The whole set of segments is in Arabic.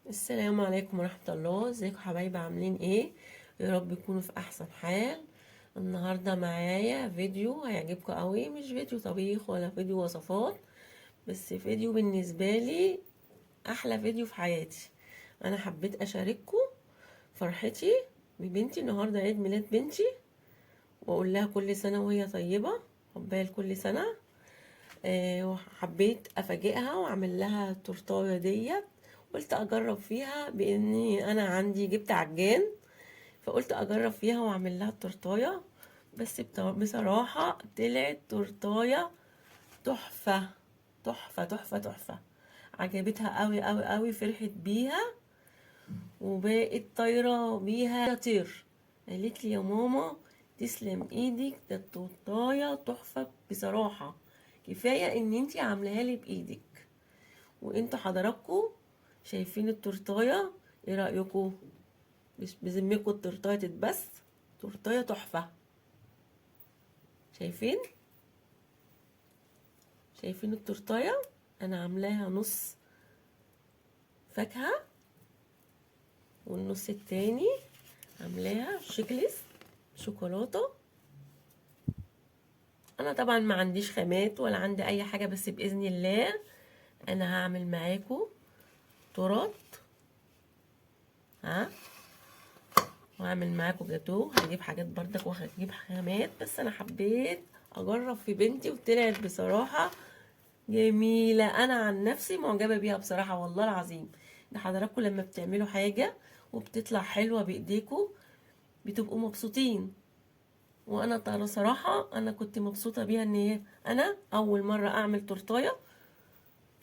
السلام عليكم ورحمة الله. ازيكم حبايبي؟ عاملين ايه؟ يا رب يكونوا في احسن حال. النهاردة معايا فيديو هيعجبكم قوي، مش فيديو طبيخ ولا فيديو وصفات، بس فيديو بالنسبة لي احلى فيديو في حياتي. انا حبيت اشارككم فرحتي ببنتي. النهاردة عيد ميلاد بنتي، واقول لها كل سنة وهي طيبة، عقبال كل سنة. وحبيت افاجئها واعمل لها التورتايه ديت. قلت اجرب فيها باني انا عندي جبت عجان، فقلت اجرب فيها واعمل لها التورتايه. بس بصراحه طلعت تورتايه تحفه تحفه تحفه تحفه. عجبتها قوي قوي قوي، فرحت بيها وبقت طايره بيها طير. قالت لي يا ماما تسلم ايدك، ده التورتايه تحفه بصراحه، كفايه ان انتي عاملاها لي بايدك. وانتوا حضراتكم شايفين التورتايه، ايه رايكم؟ مش بذمكم التورتايه تتبس؟ تورتايه تحفه. شايفين؟ شايفين التورتايه؟ انا عاملاها نص فاكهه، والنص التاني عاملاها شيكليس شوكولاته. انا طبعا ما عنديش خامات ولا عندي اي حاجه، بس باذن الله انا هعمل معاكم تورت، ها، وهعمل معاكم جاتوه. هجيب حاجات بردك وهجيب خامات، بس انا حبيت اجرب في بنتي وطلعت بصراحه جميله. انا عن نفسي معجبه بيها بصراحه، والله العظيم. ده حضراتكم لما بتعملوا حاجه وبتطلع حلوه بايديكم بتبقوا مبسوطين. وانا ترى صراحه انا كنت مبسوطه بيها، ان هي انا اول مره اعمل تورتايه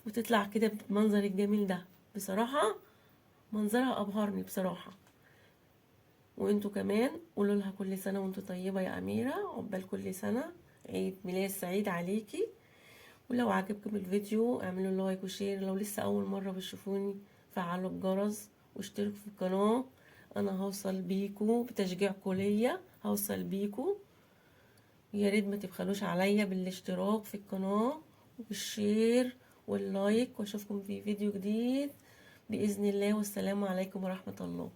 وتطلع كده بالمنظر الجميل ده. بصراحه منظرها ابهرني بصراحه. وانتوا كمان قولوا لها كل سنه وانتوا طيبه يا اميره، عقبال كل سنه، عيد ميلاد سعيد عليكي. ولو عجبكم الفيديو اعملوا لايك وشير. لو لسه اول مره بتشوفوني فعلوا الجرس واشتركوا في القناه. انا هوصل بيكو بتشجيعكم ليا، هوصل بيكو. يا ريت ما تبخلوش عليا بالاشتراك في القناه وبالشير واللايك، واشوفكم في فيديو جديد باذن الله. والسلام عليكم ورحمه الله.